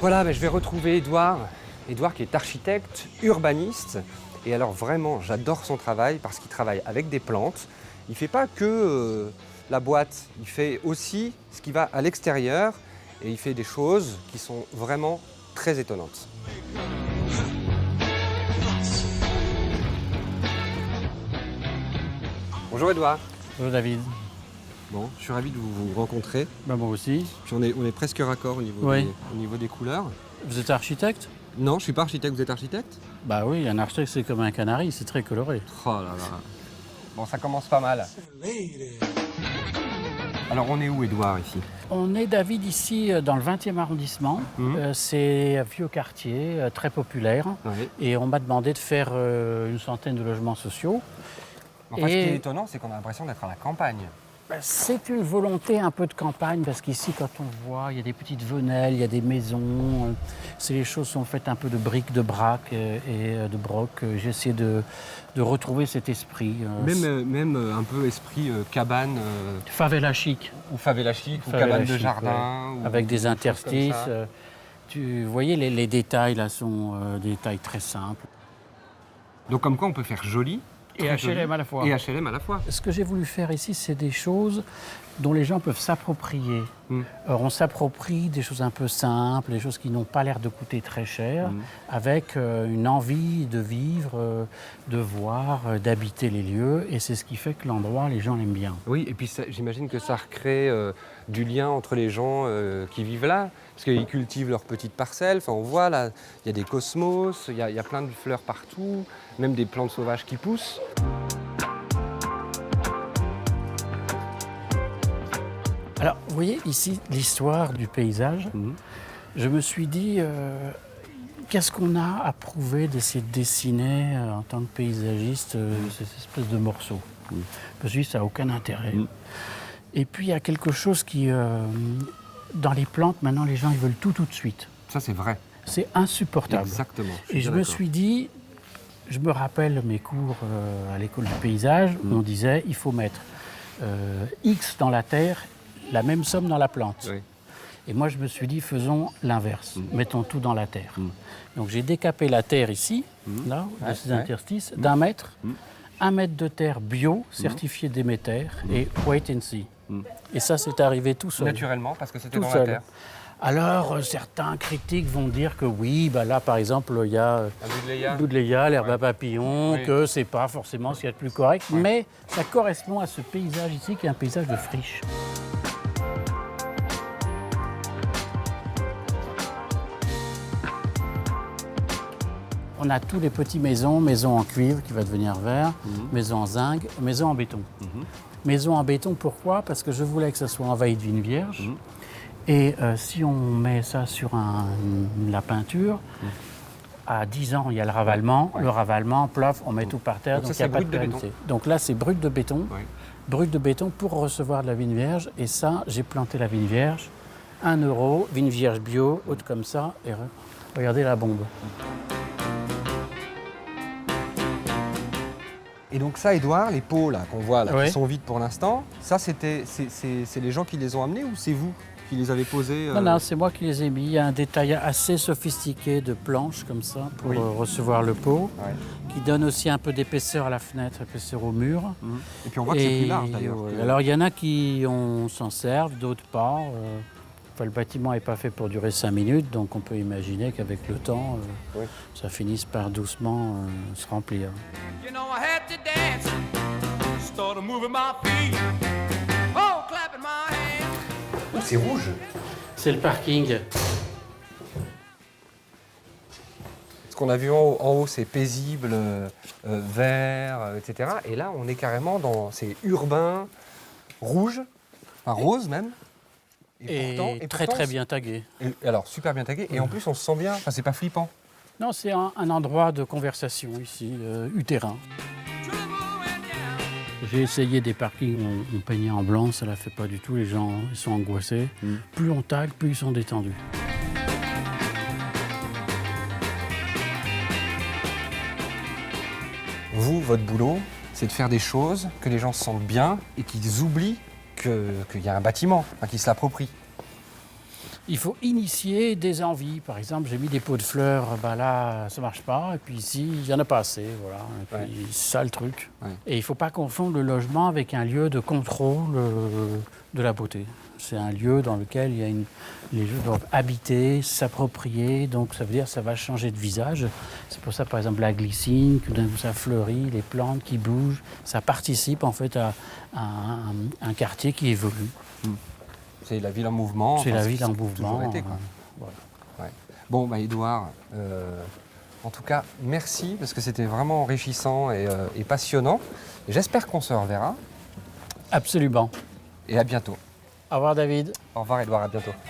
Voilà, je vais retrouver Édouard. Édouard qui est architecte, urbaniste. Et alors vraiment, j'adore son travail parce qu'il travaille avec des plantes. Il ne fait pas que la boîte, il fait aussi ce qui va à l'extérieur. Et il fait des choses qui sont vraiment très étonnantes. Bonjour Édouard. Bonjour David. Bon, je suis ravi de vous rencontrer. Moi aussi. Puis on est presque raccord au niveau des couleurs. Vous êtes architecte? Non, je ne suis pas architecte. Vous êtes architecte? Bah oui, un architecte c'est comme un canari, c'est très coloré. Oh là là. Bon, ça commence pas mal. Alors on est où Édouard ici? On est David ici dans le 20e arrondissement. C'est un vieux quartier très populaire. Oui. Et on m'a demandé de faire une centaine de logements sociaux. Enfin, ce qui est étonnant, c'est qu'on a l'impression d'être à la campagne. C'est une volonté un peu de campagne parce qu'ici, quand on voit, il y a des petites venelles, il y a des maisons. Les choses sont faites un peu de briques, de braques et de broc. J'ai essayé de retrouver cet esprit. Même un peu esprit cabane. Favela chic. Ou favela chic, ou Favela cabane de chic, jardin. ouais. Ou avec des interstices. Vous voyez, les détails là sont des détails très simples. Donc comme quoi on peut faire joli. Et HLM à la fois. Et HLM à la fois. Ce que j'ai voulu faire ici, c'est des choses dont les gens peuvent s'approprier. On s'approprie des choses un peu simples, des choses qui n'ont pas l'air de coûter très cher, avec une envie de vivre, de voir, d'habiter les lieux. Et c'est ce qui fait que l'endroit, les gens l'aiment bien. Oui, et puis j'imagine que ça recrée du lien entre les gens qui vivent là, parce qu'ils cultivent leurs petites parcelles. Enfin, on voit là, il y a des cosmos, il y a plein de fleurs partout, même des plantes sauvages qui poussent. Alors, vous voyez ici l'histoire du paysage. Je me suis dit, qu'est-ce qu'on a à prouver d'essayer de dessiner en tant que paysagiste cette espèce de morceau? Je me suis dit, ça n'a aucun intérêt. Et puis, il y a quelque chose qui, dans les plantes, maintenant, les gens, ils veulent tout de suite. Ça, c'est vrai. C'est insupportable. Exactement. Et je me suis dit, je me rappelle mes cours à l'école du paysage, où on disait, il faut mettre X dans la terre, la même somme dans la plante. Oui. Et moi, je me suis dit, faisons l'inverse. Mettons tout dans la terre. Donc, j'ai décapé la terre ici, là, de ces interstices, d'1 mètre. 1 mètre de terre bio, certifié Déméter, et wait and see. Et ça, c'est arrivé tout seul. Naturellement, parce que c'était Tout dans seul. la terre. Alors, certains critiques vont dire que oui, bah là, par exemple, il y a Boudleia, l'herbe à papillon, que c'est pas forcément ce qu'il y a de plus correct, mais ça correspond à ce paysage ici, qui est un paysage de friche. On a tous les petits maisons en cuivre qui va devenir vert, maison en zinc, maison en béton. Maison en béton, pourquoi? Parce que je voulais que ça soit envahi de vigne vierge. Et si on met ça sur la peinture, à 10 ans, il y a le ravalement. Le ravalement, plof, on met tout par terre, donc il n'y a pas de pérennité. Donc là, c'est brut de béton. Brut de béton pour recevoir de la vigne vierge. Et ça, j'ai planté la vigne vierge. 1 €, vigne vierge bio, haute comme ça. Et regardez la bombe. Et donc ça, Édouard, les pots là qu'on voit là, Oui. qui sont vides pour l'instant, ça c'est les gens qui les ont amenés ou c'est vous qui les avez posés Non, c'est moi qui les ai mis. Il y a un détail assez sophistiqué de planches comme ça pour recevoir le pot, qui donne aussi un peu d'épaisseur à la fenêtre, épaisseur au mur. Et puis on voit que c'est plus large d'ailleurs. Alors il y en a qui s'en servent, d'autres pas. Le bâtiment n'est pas fait pour durer 5 minutes, donc on peut imaginer qu'avec le temps, ça finisse par doucement se remplir. You know I had to dance, started moving my feet, oh clapping my hands. Oh, c'est rouge. C'est le parking. Ce qu'on a vu en haut, c'est paisible, vert, etc. Et là, on est carrément c'est urbain, rouge, enfin rose même. Et pourtant, très bien tagué. Alors, super bien tagué. Et en plus, on se sent bien. Enfin, c'est pas flippant. Non, c'est un endroit de conversation ici, terrain. J'ai essayé des parkings, on peignait en blanc, ça ne la fait pas du tout, les gens ils sont angoissés. Plus on tague, plus ils sont détendus. Vous, votre boulot, c'est de faire des choses que les gens se sentent bien et qu'ils oublient qu'il y a un bâtiment, enfin, qu'ils se l'approprient. Il faut initier des envies. Par exemple, j'ai mis des pots de fleurs, là, ça marche pas. Et puis ici, il n'y en a pas assez. Voilà. Et puis, c'est ça le truc. Ouais. Et il ne faut pas confondre le logement avec un lieu de contrôle de la beauté. C'est un lieu dans lequel les gens doivent habiter, s'approprier. Donc, ça veut dire que ça va changer de visage. C'est pour ça, par exemple, la glycine, que d'un coup, ça fleurit, les plantes qui bougent. Ça participe, en fait, à un quartier qui évolue. C'est la ville en mouvement. C'est la ville ce en qui a toujours mouvement. été, quoi. Voilà. Ouais. Bon, bah, Édouard, en tout cas, merci parce que c'était vraiment enrichissant et passionnant. J'espère qu'on se reverra Absolument. et à bientôt. Au revoir, David. Au revoir, Édouard, à bientôt.